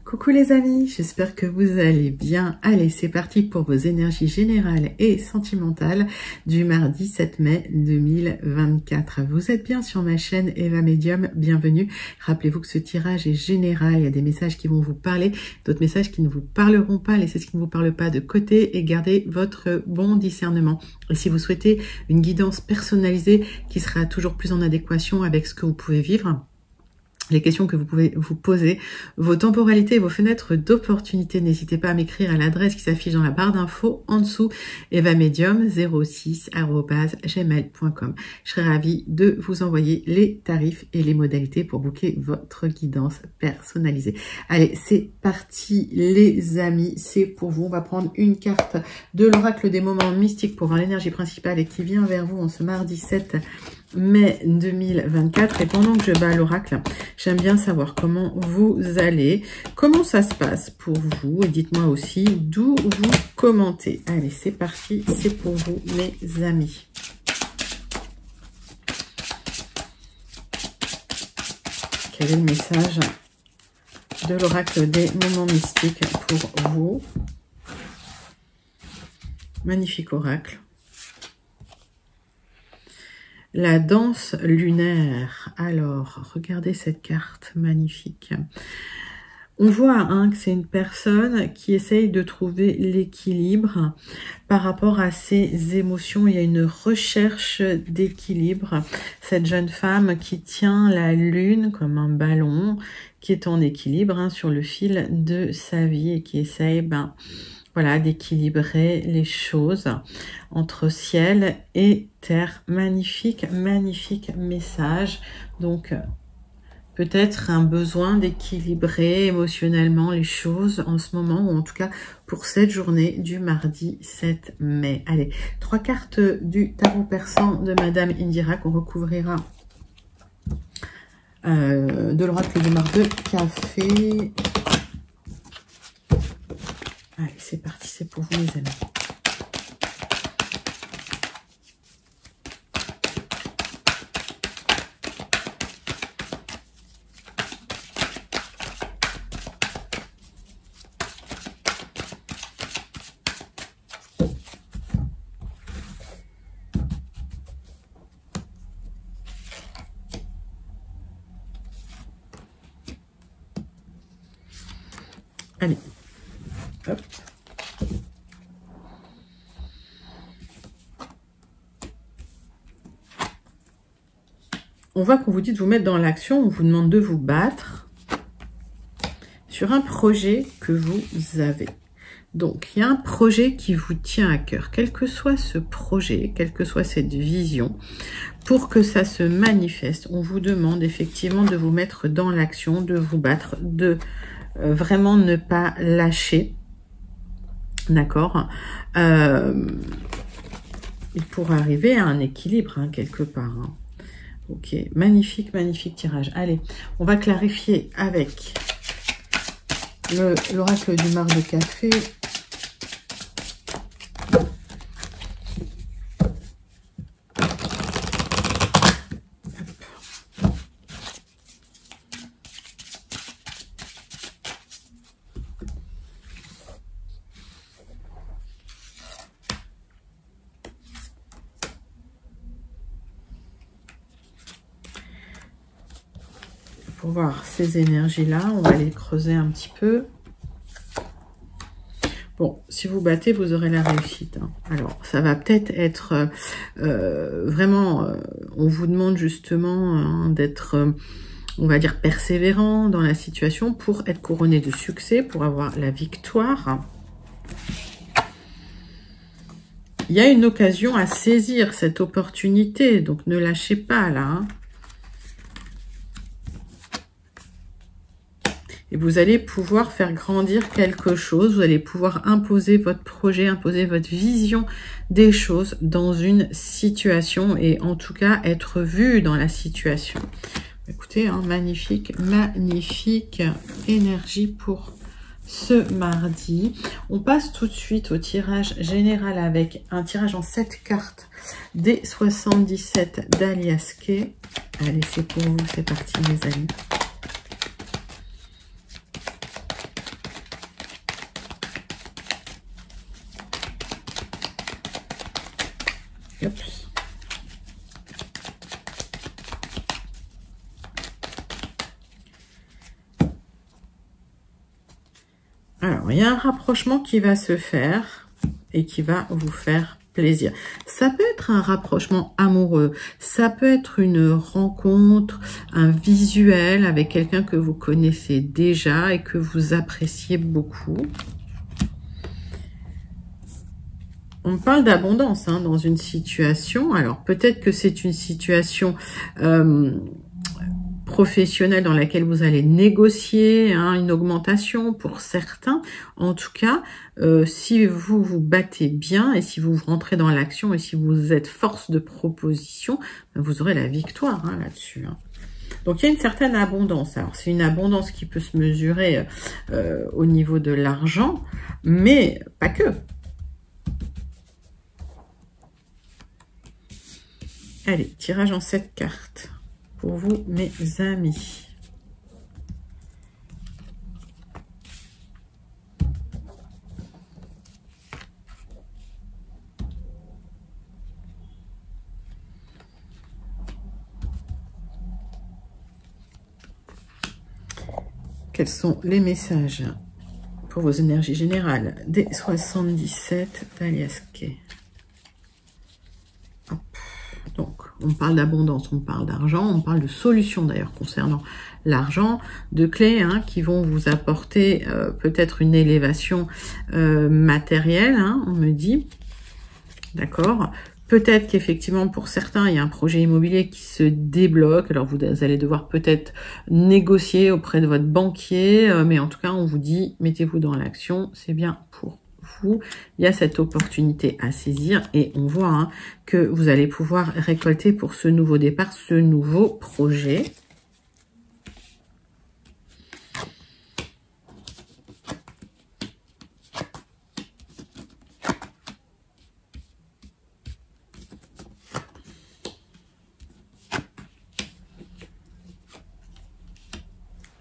Coucou les amis, j'espère que vous allez bien. Allez, c'est parti pour vos énergies générales et sentimentales du mardi 7 mai 2024. Vous êtes bien sur ma chaîne Eva Medium, bienvenue. Rappelez-vous que ce tirage est général, il y a des messages qui vont vous parler, d'autres messages qui ne vous parleront pas. Laissez ce qui ne vous parle pas de côté et gardez votre bon discernement. Et si vous souhaitez une guidance personnalisée qui sera toujours plus en adéquation avec ce que vous pouvez vivre, les questions que vous pouvez vous poser, vos temporalités et vos fenêtres d'opportunité, n'hésitez pas à m'écrire à l'adresse qui s'affiche dans la barre d'infos en dessous, evamedium06@gmail.com. Je serai ravie de vous envoyer les tarifs et les modalités pour booker votre guidance personnalisée. Allez, c'est parti les amis, c'est pour vous. On va prendre une carte de l'oracle des moments mystiques pour voir l'énergie principale et qui vient vers vous en ce mardi 7 mai 2024. Et pendant que je bats l'oracle, j'aime bien savoir comment vous allez, comment ça se passe pour vous, et dites-moi aussi d'où vous commentez. Allez, c'est parti, c'est pour vous mes amis. Quel est le message de l'oracle des moments mystiques pour vous? Magnifique oracle. La danse lunaire. Alors, regardez cette carte magnifique. On voit que c'est une personne qui essaye de trouver l'équilibre par rapport à ses émotions. Il y a une recherche d'équilibre. Cette jeune femme qui tient la lune comme un ballon, qui est en équilibre sur le fil de sa vie et qui essaye voilà, d'équilibrer les choses entre ciel et terre. Magnifique, magnifique message. Donc, peut-être un besoin d'équilibrer émotionnellement les choses en ce moment, ou en tout cas pour cette journée du mardi 7 mai. Allez, 3 cartes du tarot persan de Madame Indira qu'on recouvrira de l'oracle du mar de café. Allez, c'est parti, c'est pour vous les amis. Allez, hop. On voit qu'on vous dit de vous mettre dans l'action, on vous demande de vous battre sur un projet que vous avez. Donc, il y a un projet qui vous tient à cœur, quel que soit ce projet, quelle que soit cette vision. Pour que ça se manifeste, on vous demande effectivement de vous mettre dans l'action, de vous battre, de vraiment ne pas lâcher. D'accord, et pour arriver à un équilibre quelque part. Ok, magnifique, magnifique tirage. Allez, on va clarifier avec l'oracle du mar de café. Pour voir ces énergies-là, on va les creuser un petit peu. Bon, si vous battez, vous aurez la réussite. Alors, ça va peut-être être vraiment, on vous demande justement d'être, on va dire, persévérant dans la situation pour être couronné de succès, pour avoir la victoire. Il y a une occasion à saisir cette opportunité, donc ne lâchez pas là. Et vous allez pouvoir faire grandir quelque chose, vous allez pouvoir imposer votre projet, imposer votre vision des choses dans une situation et en tout cas être vu dans la situation. Écoutez, magnifique, magnifique énergie pour ce mardi. On passe tout de suite au tirage général avec un tirage en 7 cartes des 77 d'Alias Kay. Allez, c'est pour vous, c'est parti les amis. Oups. Alors, il y a un rapprochement qui va se faire et qui va vous faire plaisir. Ça peut être un rapprochement amoureux, ça peut être une rencontre, un visuel avec quelqu'un que vous connaissez déjà et que vous appréciez beaucoup. On parle d'abondance hein, dans une situation. Alors, peut-être que c'est une situation professionnelle dans laquelle vous allez négocier hein, une augmentation pour certains. En tout cas, si vous vous battez bien et si vous rentrez dans l'action et si vous êtes force de proposition, vous aurez la victoire hein, là-dessus. Hein. Donc, il y a une certaine abondance. Alors, c'est une abondance qui peut se mesurer au niveau de l'argent, mais pas que. Allez, tirage en 7 cartes pour vous, mes amis. Quels sont les messages pour vos énergies générales des 77 d'Alias Kay? Donc, on parle d'abondance, on parle d'argent, on parle de solutions d'ailleurs concernant l'argent, de clés hein, qui vont vous apporter peut-être une élévation matérielle, hein, on me dit. D'accord. Peut-être qu'effectivement, pour certains, il y a un projet immobilier qui se débloque. Alors, vous allez devoir peut-être négocier auprès de votre banquier. Mais en tout cas, on vous dit, mettez-vous dans l'action. C'est bien pour vous. Il y a cette opportunité à saisir. Et on voit hein, que vous allez pouvoir récolter pour ce nouveau départ, ce nouveau projet.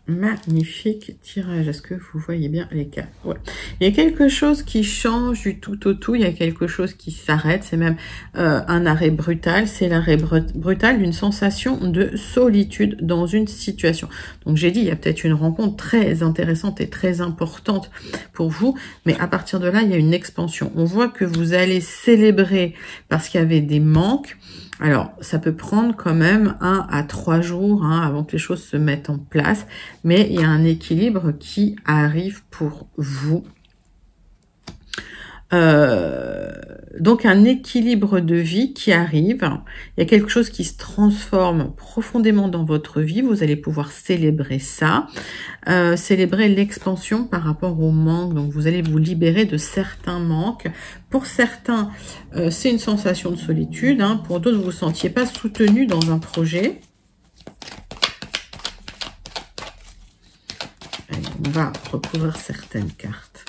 Magnifique tirage. Est-ce que vous voyez bien les cartes? Ouais. Il y a quelque chose qui change du tout au tout. Il y a quelque chose qui s'arrête. C'est même un arrêt brutal. C'est l'arrêt brutal d'une sensation de solitude dans une situation. Donc j'ai dit, il y a peut-être une rencontre très intéressante et très importante pour vous. Mais à partir de là, il y a une expansion. On voit que vous allez célébrer parce qu'il y avait des manques. Alors, ça peut prendre quand même 1 à 3 jours hein, avant que les choses se mettent en place, mais il y a un équilibre qui arrive pour vous. Donc, un équilibre de vie qui arrive. Il y a quelque chose qui se transforme profondément dans votre vie. Vous allez pouvoir célébrer ça. Célébrer l'expansion par rapport au manque. Donc, vous allez vous libérer de certains manques. Pour certains, c'est une sensation de solitude. Hein. Pour d'autres, vous ne vous sentiez pas soutenu dans un projet. Allez, on va recouvrir certaines cartes.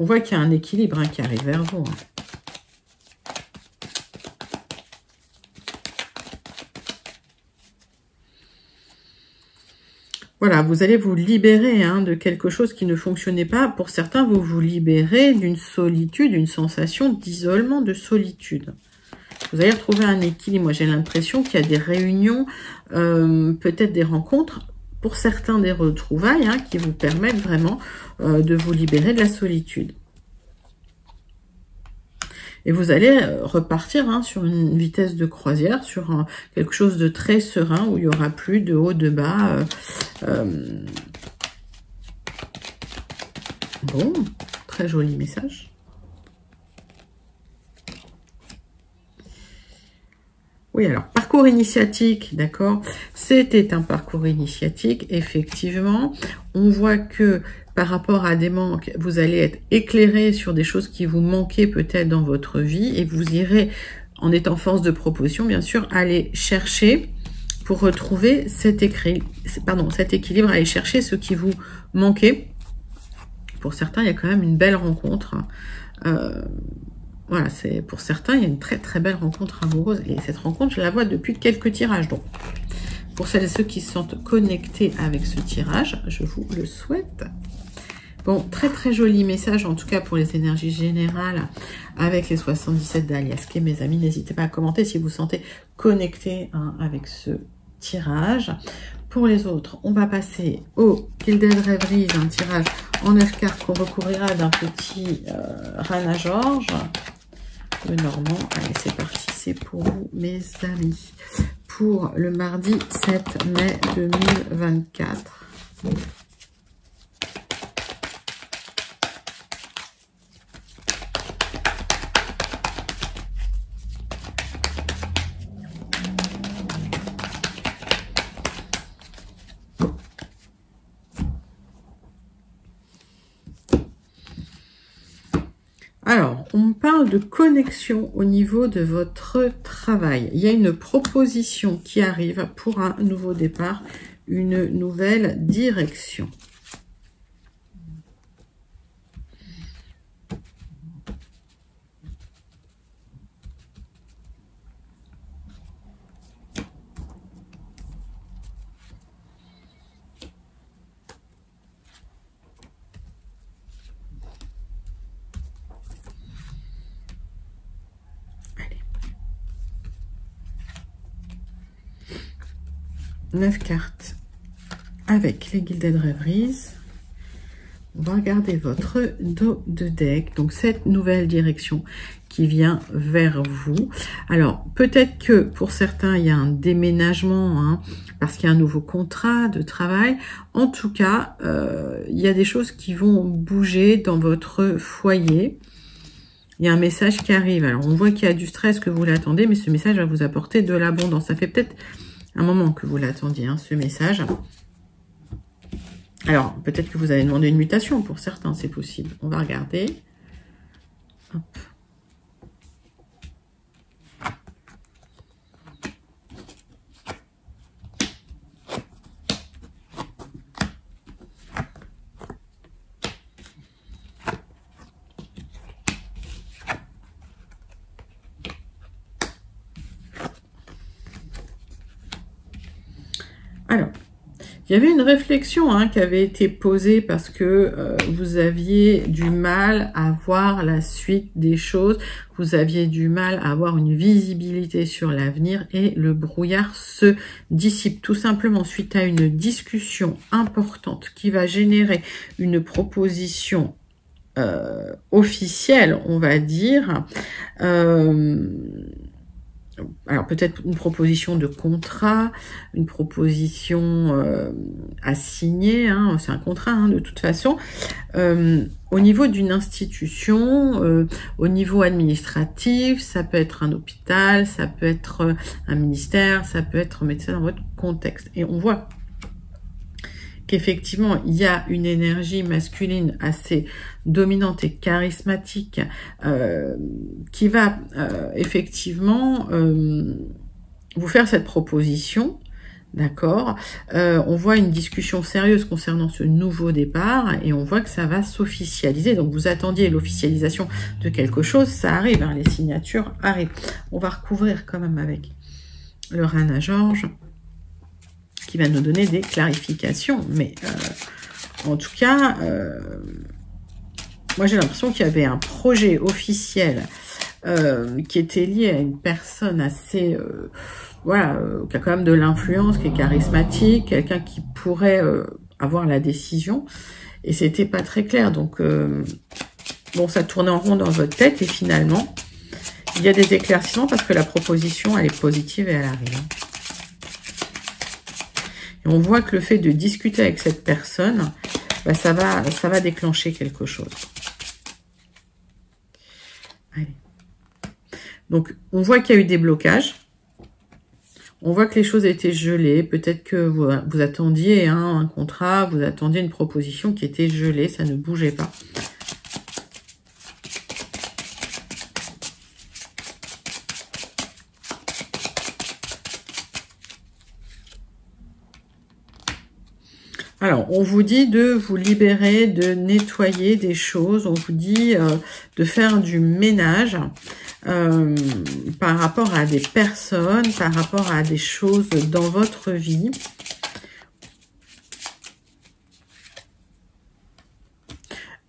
On voit qu'il y a un équilibre hein, qui arrive vers vous. Hein. Voilà, vous allez vous libérer hein, de quelque chose qui ne fonctionnait pas. Pour certains, vous vous libérez d'une solitude, d'une sensation d'isolement, de solitude. Vous allez retrouver un équilibre. Moi, j'ai l'impression qu'il y a des réunions, peut-être des rencontres, pour certains des retrouvailles, hein, qui vous permettent vraiment de vous libérer de la solitude. Et vous allez repartir hein, sur une vitesse de croisière, sur quelque chose de très serein, où il n'y aura plus de haut, de bas. Bon, très joli message. Oui, alors, parcours initiatique, d'accord. C'était un parcours initiatique, effectivement. On voit que par rapport à des manques, vous allez être éclairé sur des choses qui vous manquaient peut-être dans votre vie et vous irez, en étant force de proposition, bien sûr, aller chercher pour retrouver cet équilibre, aller chercher ce qui vous manquait. Pour certains, il y a quand même une belle rencontre. Voilà, c'est pour certains, il y a une très très belle rencontre amoureuse. Et cette rencontre, je la vois depuis quelques tirages. Donc, pour celles et ceux qui se sentent connectés avec ce tirage, je vous le souhaite. Bon, très très joli message, en tout cas pour les énergies générales, avec les 77 d'Aliaske. Mes amis, n'hésitez pas à commenter si vous vous sentez connecté avec ce tirage. Pour les autres, on va passer au Gilded Rêveries, un tirage en 9 cartes qu'on recouvrira d'un petit Rana George, le Normand. Allez, c'est parti, c'est pour vous, mes amis. Pour le mardi 7 mai 2024. Alors, on parle de connexion au niveau de votre travail. Il y a une proposition qui arrive pour un nouveau départ, une nouvelle direction. Allez. 9 cartes avec les Gilded Rêveries. On va regarder votre dos de deck, donc cette nouvelle direction qui vient vers vous. Alors, peut-être que pour certains, il y a un déménagement, parce qu'il y a un nouveau contrat de travail. En tout cas, il y a des choses qui vont bouger dans votre foyer. Il y a un message qui arrive. Alors, on voit qu'il y a du stress, que vous l'attendez, mais ce message va vous apporter de l'abondance. Ça fait peut-être un moment que vous l'attendiez, ce message. Alors, peut-être que vous avez demandé une mutation pour certains, c'est possible. On va regarder. Hop. Alors, il y avait une réflexion qui avait été posée parce que vous aviez du mal à voir la suite des choses, vous aviez du mal à avoir une visibilité sur l'avenir et le brouillard se dissipe tout simplement suite à une discussion importante qui va générer une proposition officielle, on va dire. Alors peut-être une proposition de contrat, une proposition à signer, c'est un contrat de toute façon, au niveau d'une institution, au niveau administratif, ça peut être un hôpital, ça peut être un ministère, ça peut être médecin dans votre contexte. Et on voit qu'effectivement, il y a une énergie masculine assez dominante et charismatique qui va effectivement vous faire cette proposition, d'accord. On voit une discussion sérieuse concernant ce nouveau départ et on voit que ça va s'officialiser. Donc, vous attendiez l'officialisation de quelque chose, ça arrive, les signatures arrivent. On va recouvrir quand même avec le Rana George, qui va nous donner des clarifications. Mais en tout cas, moi j'ai l'impression qu'il y avait un projet officiel qui était lié à une personne assez, voilà, qui a quand même de l'influence, qui est charismatique, quelqu'un qui pourrait avoir la décision. Et c'était pas très clair. Donc, bon, ça tournait en rond dans votre tête et finalement, il y a des éclaircissements parce que la proposition, elle est positive et elle arrive. Et on voit que le fait de discuter avec cette personne, ça va déclencher quelque chose. Allez. Donc, on voit qu'il y a eu des blocages. On voit que les choses étaient gelées. Peut-être que vous attendiez un contrat, vous attendiez une proposition qui était gelée, ça ne bougeait pas. Alors, on vous dit de vous libérer, de nettoyer des choses. On vous dit de faire du ménage par rapport à des personnes, par rapport à des choses dans votre vie.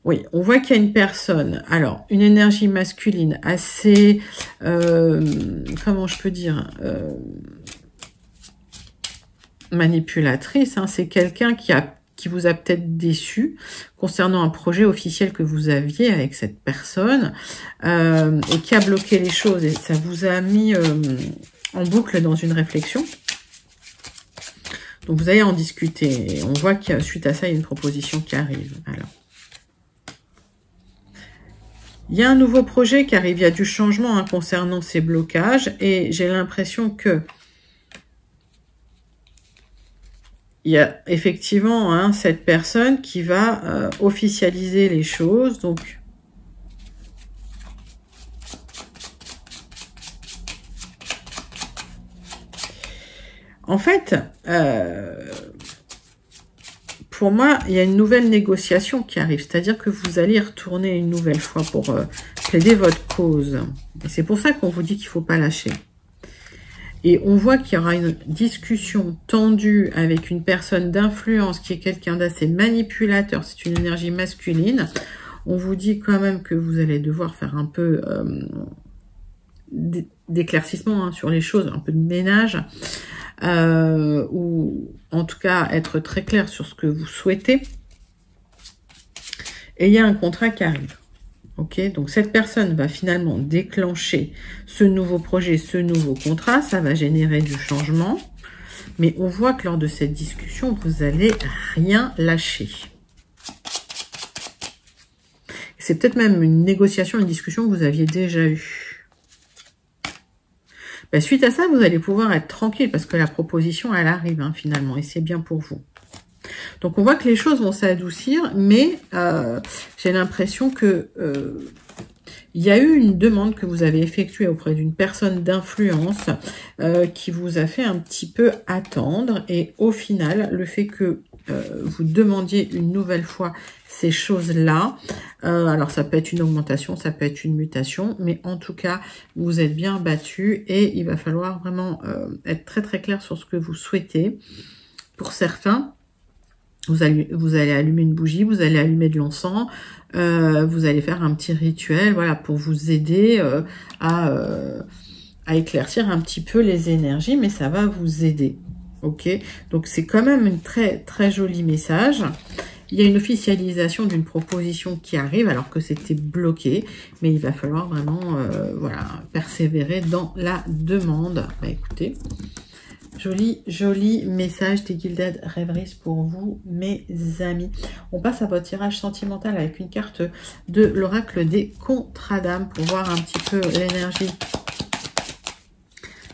Oui, on voit qu'il y a une personne, alors, une énergie masculine assez, comment je peux dire, manipulatrice, hein. C'est quelqu'un qui vous a peut-être déçu concernant un projet officiel que vous aviez avec cette personne et qui a bloqué les choses et ça vous a mis en boucle dans une réflexion. Donc vous allez en discuter et on voit que suite à ça, il y a une proposition qui arrive. Alors, il y a un nouveau projet qui arrive, il y a du changement hein, concernant ces blocages et j'ai l'impression que il y a effectivement hein, cette personne qui va officialiser les choses. Donc, en fait, pour moi, il y a une nouvelle négociation qui arrive. C'est-à-dire que vous allez y retourner une nouvelle fois pour plaider votre cause. Et c'est pour ça qu'on vous dit qu'il ne faut pas lâcher. Et on voit qu'il y aura une discussion tendue avec une personne d'influence qui est quelqu'un d'assez manipulateur. C'est une énergie masculine. On vous dit quand même que vous allez devoir faire un peu d'éclaircissement hein, sur les choses, un peu de ménage. Ou en tout cas être très clair sur ce que vous souhaitez. Et il y a un contrat qui arrive. Ok, donc cette personne va finalement déclencher ce nouveau projet, ce nouveau contrat, ça va générer du changement, mais on voit que lors de cette discussion, vous n'allez rien lâcher. C'est peut-être même une négociation, une discussion que vous aviez déjà eue. Ben, suite à ça, vous allez pouvoir être tranquille parce que la proposition, elle arrive hein, finalement, et c'est bien pour vous. Donc, on voit que les choses vont s'adoucir, mais j'ai l'impression que il y a eu une demande que vous avez effectuée auprès d'une personne d'influence qui vous a fait un petit peu attendre. Et au final, le fait que vous demandiez une nouvelle fois ces choses-là, alors ça peut être une augmentation, ça peut être une mutation, mais en tout cas, vous êtes bien battu et il va falloir vraiment être très très clair sur ce que vous souhaitez. Pour certains, vous allez allumer une bougie, vous allez allumer de l'encens, vous allez faire un petit rituel, voilà, pour vous aider à éclaircir un petit peu les énergies, mais ça va vous aider, ok? Donc c'est quand même un très très joli message. Il y a une officialisation d'une proposition qui arrive alors que c'était bloqué, mais il va falloir vraiment voilà, persévérer dans la demande. Bah, écoutez, joli message des Gilded Rêveries pour vous, mes amis. On passe à votre tirage sentimental avec une carte de l'oracle des contrats d'âme pour voir un petit peu l'énergie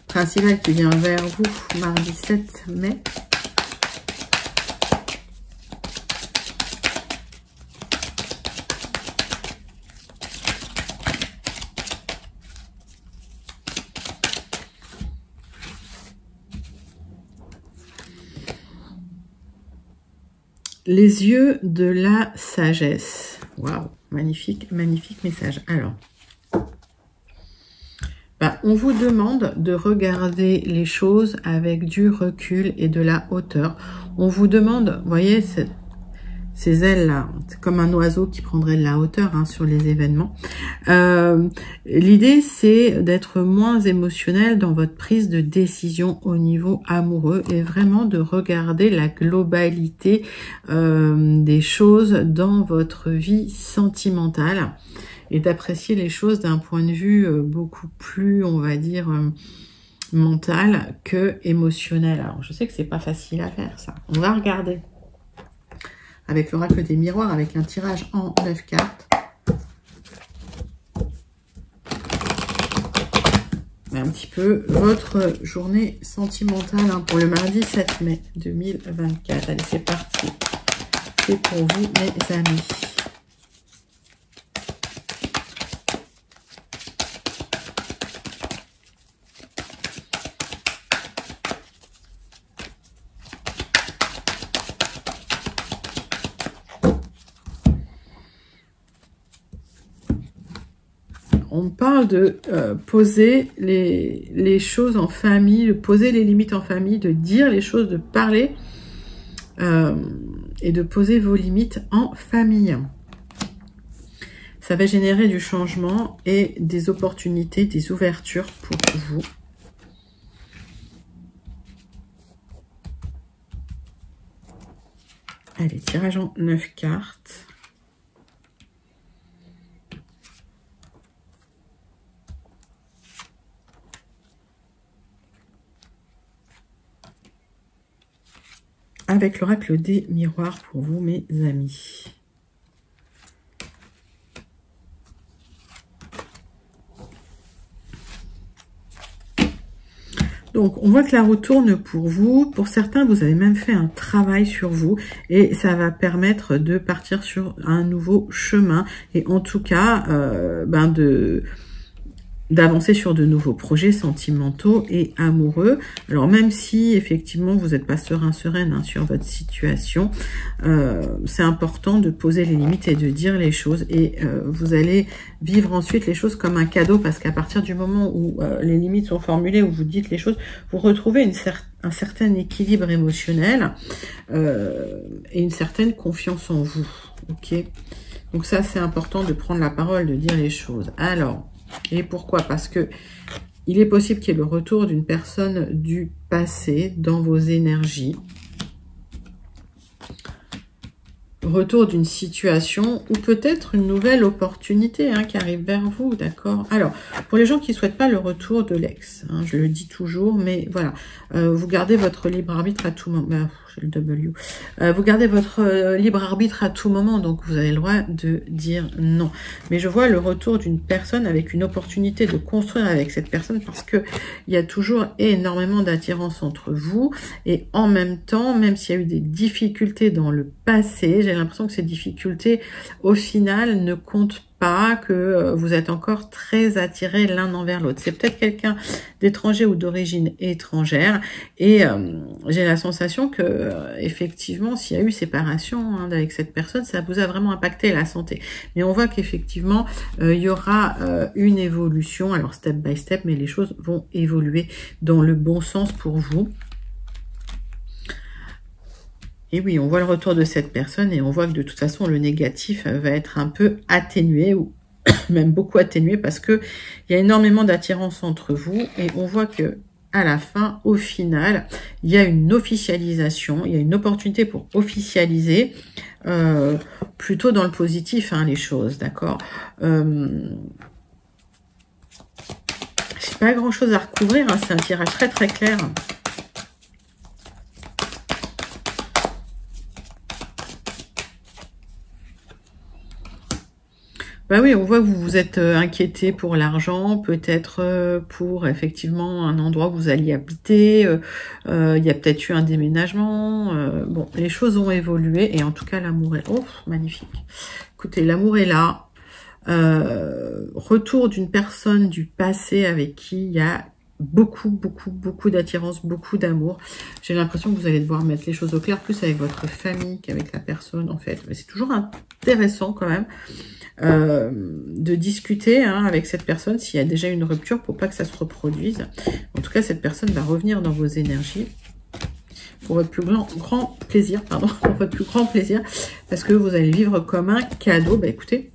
principale qui vient vers vous mardi 7 mai. Les yeux de la sagesse. Waouh, magnifique, magnifique message. Alors, bah, on vous demande de regarder les choses avec du recul et de la hauteur. On vous demande, vous voyez, ces ailes-là, c'est comme un oiseau qui prendrait de la hauteur hein, sur les événements. L'idée, c'est d'être moins émotionnel dans votre prise de décision au niveau amoureux et vraiment de regarder la globalité des choses dans votre vie sentimentale et d'apprécier les choses d'un point de vue beaucoup plus, on va dire, mental que émotionnel. Alors, je sais que c'est pas facile à faire, ça. On va regarder avec l'oracle des miroirs, avec un tirage en 9 cartes. Un petit peu votre journée sentimentale hein, pour le mardi 7 mai 2024. Allez, c'est parti. C'est pour vous, mes amis. On parle de poser les choses en famille, de poser les limites en famille, de dire les choses, de parler et de poser vos limites en famille. Ça va générer du changement et des opportunités, des ouvertures pour vous. Allez, tirage en 9 cartes. Avec l'oracle des miroirs pour vous, mes amis. Donc, on voit que la roue tourne pour vous. Pour certains, vous avez même fait un travail sur vous et ça va permettre de partir sur un nouveau chemin et en tout cas, d'avancer sur de nouveaux projets sentimentaux et amoureux. Alors même si effectivement vous n'êtes pas sereine sur votre situation, c'est important de poser les limites et de dire les choses et vous allez vivre ensuite les choses comme un cadeau parce qu'à partir du moment où les limites sont formulées, où vous dites les choses, vous retrouvez un certain équilibre émotionnel et une certaine confiance en vous. Ok, donc ça c'est important de prendre la parole, de dire les choses. Alors, et pourquoi? Parce que il est possible qu'il y ait le retour d'une personne du passé dans vos énergies. Retour d'une situation ou peut-être une nouvelle opportunité qui arrive vers vous, d'accord? Alors, pour les gens qui ne souhaitent pas le retour de l'ex, je le dis toujours, mais voilà, vous gardez votre libre arbitre à tout moment. J'ai le W. Vous gardez votre libre arbitre à tout moment, donc vous avez le droit de dire non. Mais je vois le retour d'une personne avec une opportunité de construire avec cette personne parce que il y a toujours énormément d'attirance entre vous et en même temps, même s'il y a eu des difficultés dans le passé, j'ai l'impression que ces difficultés, au final, ne comptent pas, que vous êtes encore très attirés l'un envers l'autre. C'est peut-être quelqu'un d'étranger ou d'origine étrangère et j'ai la sensation que effectivement, s'il y a eu séparation avec cette personne, ça vous a vraiment impacté la santé. Mais on voit qu'effectivement, il y aura une évolution, alors step by step, mais les choses vont évoluer dans le bon sens pour vous. Et oui, on voit le retour de cette personne et on voit que de toute façon, le négatif va être un peu atténué ou même beaucoup atténué parce que il y a énormément d'attirance entre vous et on voit que à la fin, au final, il y a une officialisation, il y a une opportunité pour officialiser plutôt dans le positif les choses, d'accord. Je n'ai pas grand chose à recouvrir, c'est un tirage très très clair. Bah oui, on voit que vous vous êtes inquiété pour l'argent, peut-être pour effectivement un endroit où vous alliez habiter, il y a peut-être eu un déménagement, bon, les choses ont évolué et en tout cas l'amour est... Oh, magnifique. Écoutez, l'amour est là, retour d'une personne du passé avec qui il y a beaucoup d'attirance, beaucoup d'amour. J'ai l'impression que vous allez devoir mettre les choses au clair, plus avec votre famille qu'avec la personne en fait, mais c'est toujours intéressant quand même. De discuter avec cette personne s'il y a déjà une rupture pour pas que ça se reproduise. En tout cas, cette personne va revenir dans vos énergies pour votre plus grand plaisir, pardon, pour votre plus grand plaisir, parce que vous allez vivre comme un cadeau. Bah écoutez,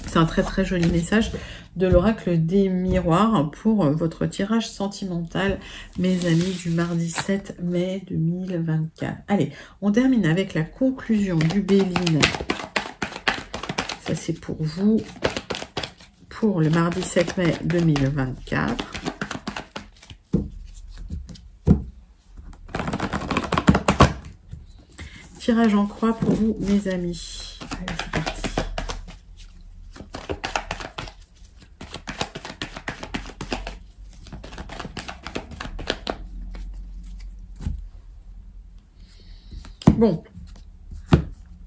c'est un très très joli message de l'oracle des miroirs pour votre tirage sentimental, mes amis, du mardi 7 mai 2024. Allez, on termine avec la conclusion du Béline. Ça, c'est pour vous, pour le mardi 7 mai 2024. Tirage en croix pour vous, mes amis. Allez, c'est parti. Bon.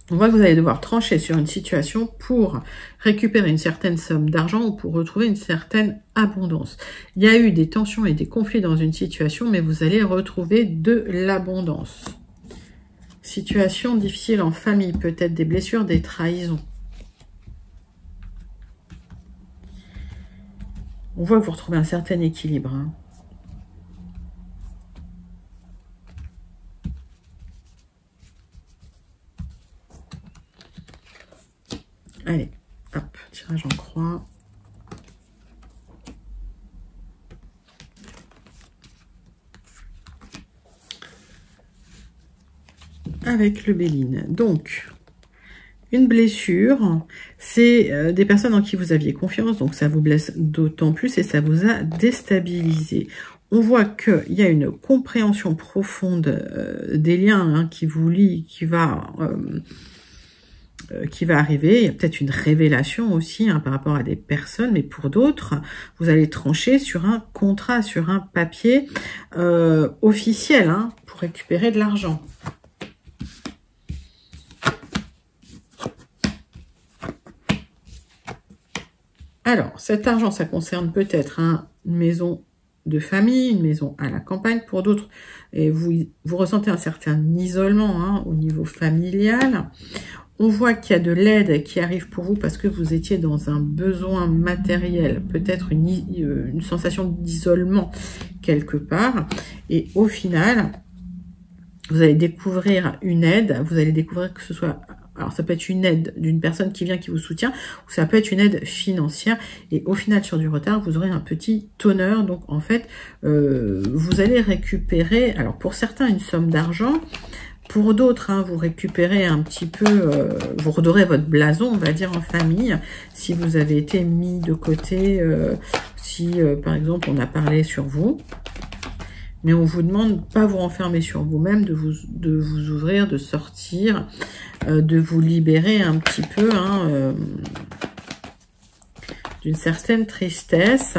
On voit que vous allez devoir trancher sur une situation pour récupérer une certaine somme d'argent ou pour retrouver une certaine abondance. Il y a eu des tensions et des conflits dans une situation, mais vous allez retrouver de l'abondance. Situation difficile en famille, peut-être des blessures, des trahisons. On voit que vous retrouvez un certain équilibre. Allez, tirage en croix. Avec le Béline. Donc, une blessure, c'est des personnes en qui vous aviez confiance, donc ça vous blesse d'autant plus et ça vous a déstabilisé. On voit qu'il y a une compréhension profonde des liens hein, qui vous lient, qui va arriver. Il y a peut-être une révélation aussi hein, par rapport à des personnes, mais pour d'autres, vous allez trancher sur un contrat, sur un papier officiel hein, pour récupérer de l'argent. Alors, cet argent, ça concerne peut-être hein, une maison de famille, une maison à la campagne pour d'autres. Et vous ressentez un certain isolement hein, au niveau familial. On voit qu'il y a de l'aide qui arrive pour vous parce que vous étiez dans un besoin matériel, peut-être une sensation d'isolement quelque part. Et au final, vous allez découvrir une aide, vous allez découvrir que ce soit... Alors, ça peut être une aide d'une personne qui vient, qui vous soutient, ou ça peut être une aide financière. Et au final, sur du retard, vous aurez un petit tonneur. Donc, en fait, vous allez récupérer, alors pour certains, une somme d'argent. Pour d'autres, hein, vous récupérez un petit peu, vous redorez votre blason, on va dire, en famille. Si vous avez été mis de côté, si, par exemple, on a parlé sur vous. Mais on vous demande pas vous renfermer sur vous-même, de vous ouvrir, de sortir, de vous libérer un petit peu hein, d'une certaine tristesse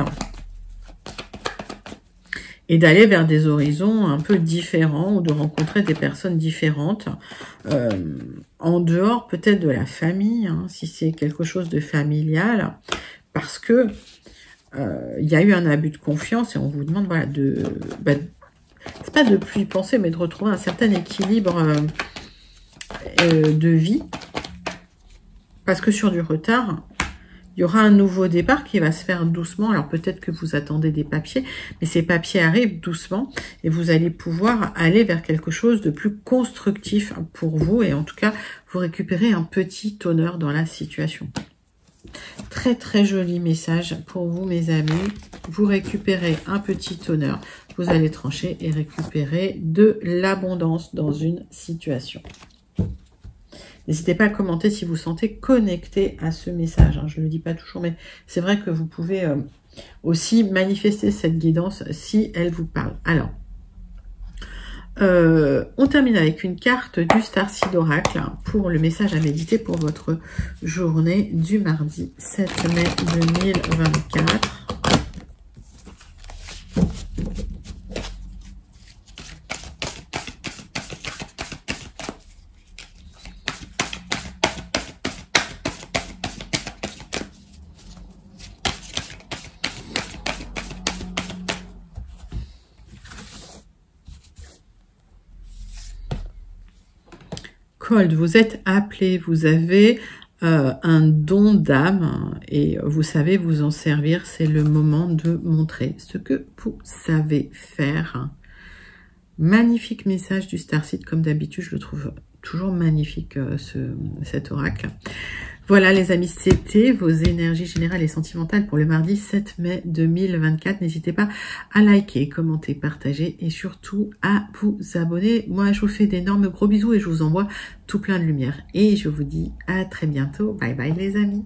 et d'aller vers des horizons un peu différents ou de rencontrer des personnes différentes en dehors peut-être de la famille, hein, si c'est quelque chose de familial, parce que il y a eu un abus de confiance et on vous demande voilà, c'est pas de plus y penser, mais de retrouver un certain équilibre de vie. Parce que sur du retard, il y aura un nouveau départ qui va se faire doucement. Alors peut-être que vous attendez des papiers, mais ces papiers arrivent doucement et vous allez pouvoir aller vers quelque chose de plus constructif pour vous. Et en tout cas, vous récupérez un petit honneur dans la situation. Très très joli message pour vous mes amis. Vous récupérez un petit honneur. Vous allez trancher et récupérer de l'abondance dans une situation. N'hésitez pas à commenter si vous sentez connecté à ce message. Hein. Je ne le dis pas toujours, mais c'est vrai que vous pouvez aussi manifester cette guidance si elle vous parle. Alors, on termine avec une carte du Starseed Oracle pour le message à méditer pour votre journée du mardi 7 mai 2024. Cold, vous êtes appelé, vous avez un don d'âme et vous savez vous en servir. C'est le moment de montrer ce que vous savez faire. Magnifique message du Starseed, comme d'habitude, je le trouve toujours magnifique cet oracle. Voilà les amis, c'était vos énergies générales et sentimentales pour le mardi 7 mai 2024. N'hésitez pas à liker, commenter, partager et surtout à vous abonner. Moi, je vous fais d'énormes gros bisous et je vous envoie tout plein de lumière. Et je vous dis à très bientôt. Bye bye les amis.